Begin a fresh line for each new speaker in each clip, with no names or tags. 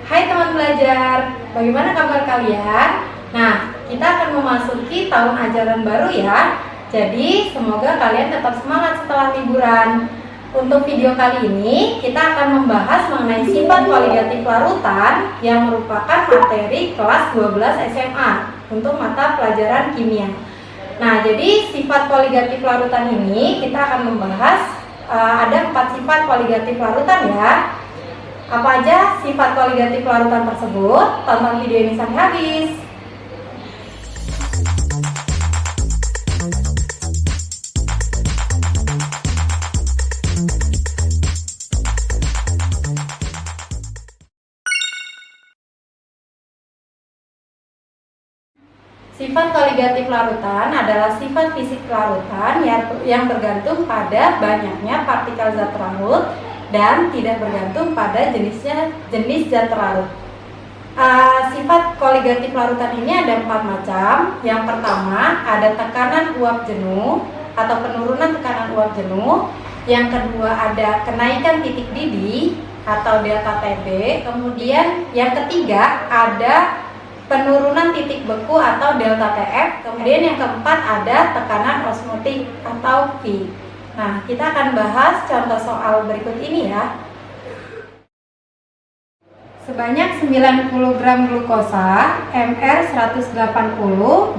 Hai teman belajar, bagaimana kabar kalian? Nah, kita akan memasuki tahun ajaran baru ya. Jadi, semoga kalian tetap semangat setelah liburan. Untuk video kali ini, kita akan membahas mengenai sifat koligatif larutan yang merupakan materi kelas 12 SMA untuk mata pelajaran kimia. Nah, jadi sifat koligatif larutan ini kita akan membahas ada 4 sifat koligatif larutan ya. Apa aja sifat koligatif larutan tersebut? Tonton video ini sampai habis. Sifat koligatif larutan adalah sifat fisik larutan yang bergantung pada banyaknya partikel zat larut dan tidak bergantung pada jenis zat larut. Sifat koligatif larutan ini ada 4 macam. Yang pertama ada tekanan uap jenuh atau penurunan tekanan uap jenuh. Yang kedua ada kenaikan titik didih atau delta TB. Kemudian yang ketiga ada penurunan titik beku atau delta TF. Kemudian yang keempat ada tekanan osmotik atau V. Nah, kita akan bahas contoh soal berikut ini ya. Sebanyak 90 gram glukosa Mr 180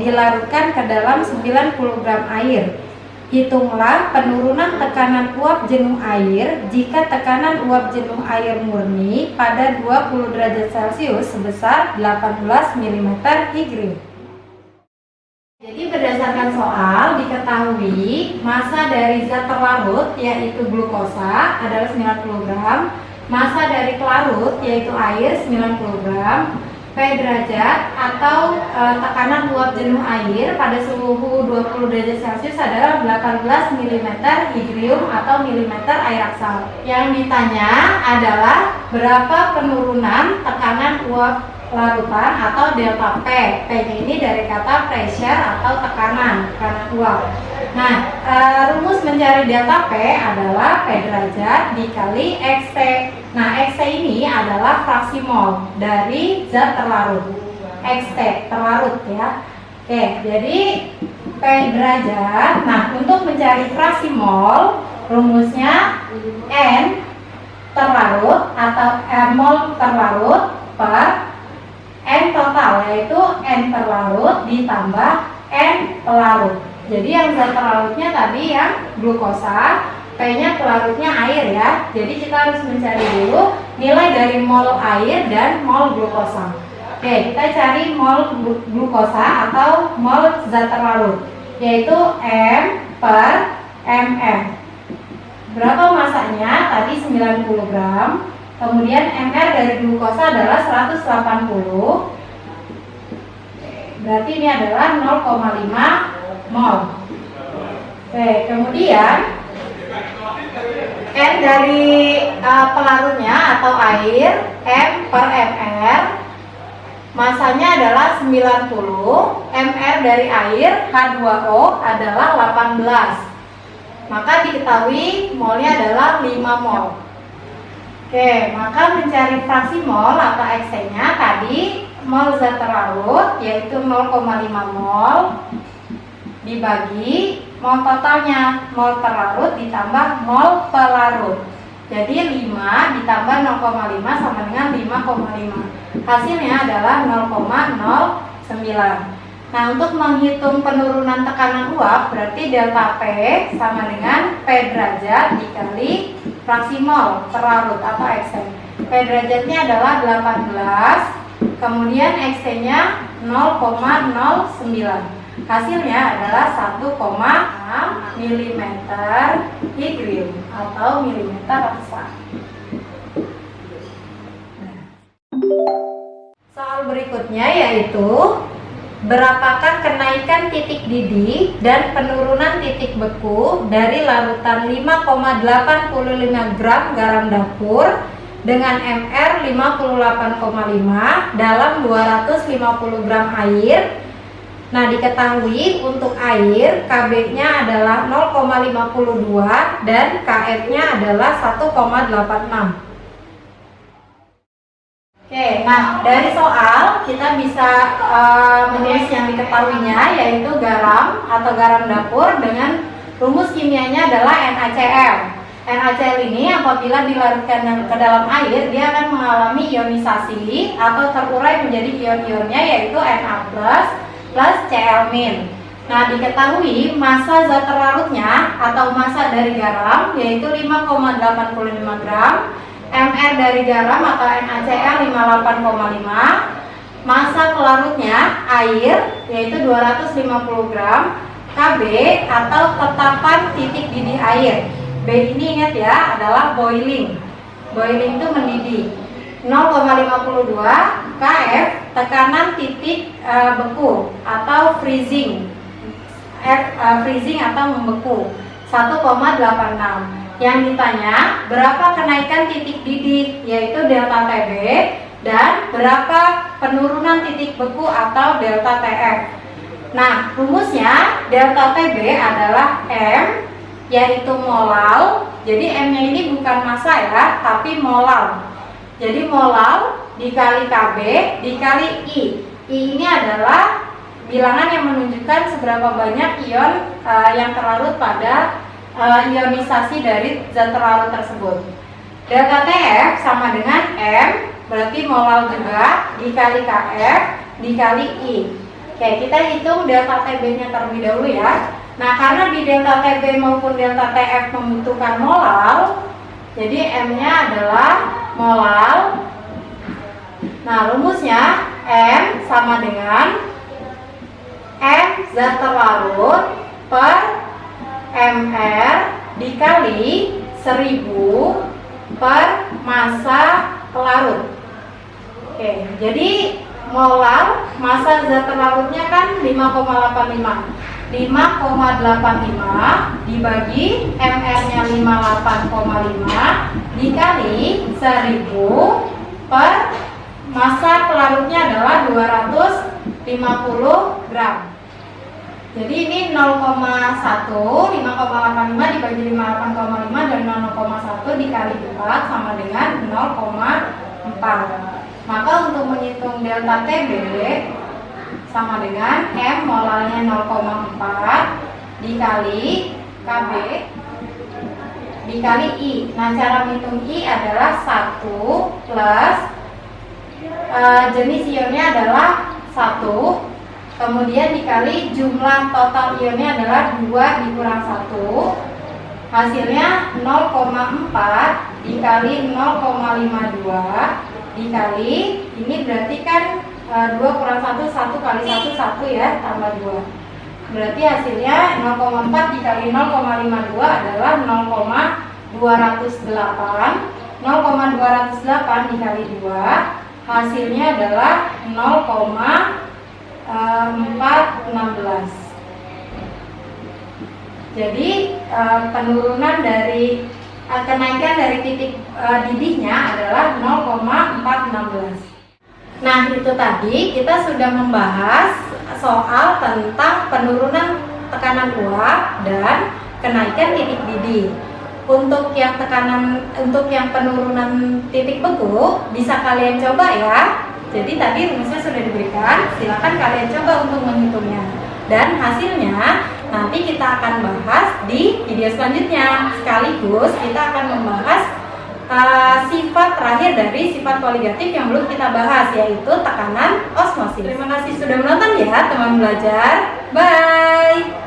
dilarutkan ke dalam 90 gram air. Hitunglah penurunan tekanan uap jenuh air jika tekanan uap jenuh air murni pada 20 derajat Celcius sebesar 18 mm Hg. Jadi berdasarkan soal diketahui massa dari zat terlarut yaitu glukosa adalah 90 gram, massa dari pelarut yaitu air 90 gram, P derajat atau tekanan uap jenuh air pada suhu 20 derajat Celcius adalah 18 mm hygrium atau milimeter air aksal. Yang ditanya adalah berapa penurunan tekanan uap larutan atau delta P. P-nya ini dari kata pressure atau tekanan uap. Nah, rumus mencari delta P adalah P derajat dikali XT. Nah, XT ini adalah fraksi mol dari zat terlarut. XT terlarut ya. Oke, jadi P derajat. Nah, untuk mencari fraksi mol, rumusnya N terlarut atau mol terlarut per N total, yaitu N terlarut ditambah N pelarut. Jadi yang zat terlarutnya tadi yang glukosa, P-nya pelarutnya air ya. Jadi kita harus mencari dulu nilai dari mol air dan mol glukosa. Oke, kita cari mol glukosa atau mol zat terlarut, yaitu M per MM. Berapa masanya? Tadi 90 gram. Kemudian Mr dari glukosa adalah 180. Berarti ini adalah 0,5 mol. Oke, kemudian N dari pelarutnya atau air, M per Mr. Masanya adalah 90. Mr dari air, H2O adalah 18. Maka diketahui molnya adalah 5 mol. Oke, maka mencari fraksi mol atau XT-nya tadi mol zat terlarut yaitu 0,5 mol dibagi mol totalnya, mol terlarut ditambah mol pelarut. Jadi 5 ditambah 0,5 sama dengan 5,5. Hasilnya adalah 0,09. Nah, untuk menghitung penurunan tekanan uap berarti delta P sama dengan P derajat dikali fraksi mol terlarut atau XT. P derajatnya adalah 18, kemudian XT-nya 0,09. Hasilnya adalah 1,6 mm hygrium atau milimeter aksal. Soal berikutnya yaitu berapakah kenaikan titik didih dan penurunan titik beku dari larutan 5,85 gram garam dapur dengan Mr 58,5 dalam 250 gram air. Nah, diketahui untuk air Kb-nya adalah 0,52 dan Kf-nya adalah 1,86. Oke, nah dari soal kita bisa menulis yang diketahuinya, yaitu garam atau garam dapur dengan rumus kimianya adalah NaCl. NaCl ini apabila dilarutkan ke dalam air, dia akan mengalami ionisasi atau terurai menjadi ion-ionnya, yaitu Na plus Cl-. Nah, diketahui massa zat terlarutnya atau massa dari garam yaitu 5,85 gram, mR dari garam atau NaCl 58,5, massa pelarutnya air yaitu 250 gram, Kb atau tetapan titik didih air. B ini ingat ya, adalah boiling. Boiling itu mendidih. 0,52 Kf tekanan titik beku atau freezing. Freezing atau membeku 1,86. Yang ditanya berapa kenaikan titik didih yaitu delta Tb dan berapa penurunan titik beku atau delta Tf. Nah, rumusnya delta Tb adalah M yaitu molal. Jadi M-nya ini bukan massa ya, tapi molal. Jadi molal dikali Kb dikali I. I ini adalah bilangan yang menunjukkan seberapa banyak ion yang terlarut pada ionisasi dari zat terlarut tersebut. Delta Tf sama dengan M, berarti molal juga, dikali Kf dikali I. Oke, kita hitung delta Tb-nya terlebih dahulu ya. Nah, karena di delta Tb maupun delta Tf membutuhkan molal, jadi M-nya adalah molal. Nah, rumusnya M sama dengan M zat terlarut per mR dikali 1000 per massa pelarut. Oke, jadi molal massa zat terlarutnya kan 5,85. 5,85 dibagi mR-nya 58,5 dikali 1000 per massa pelarutnya adalah 250 gram. Jadi ini 0,1, 5,85 dibagi 58,5 dan 0,1 dikali 4 sama dengan 0,4. Maka untuk menghitung delta Tb sama dengan M molalnya 0,4 dikali Kb dikali I. Nah, cara menghitung I adalah 1 plus jenis ionnya adalah 1, kemudian dikali jumlah total ionnya adalah 2 dikurang 1, hasilnya 0,4 dikali 0,52 dikali, ini berarti kan 2 kurang 1, 1 kali 1, 1 ya, tambah 2. Berarti hasilnya 0,4 dikali 0,52 adalah 0,208. 0,208 dikali 2, hasilnya adalah 0,416. Jadi penurunan dari kenaikan dari titik didihnya adalah 0,416. Nah, itu tadi kita sudah membahas soal tentang penurunan tekanan uap dan kenaikan titik didih. Untuk yang penurunan titik beku bisa kalian coba ya. Jadi tadi rumusnya sudah diberikan, silakan kalian coba untuk menghitungnya. Dan hasilnya nanti kita akan bahas di video selanjutnya. Sekaligus kita akan membahas sifat terakhir dari sifat koligatif yang belum kita bahas, yaitu tekanan osmosis. Terima kasih sudah menonton ya teman belajar. Bye.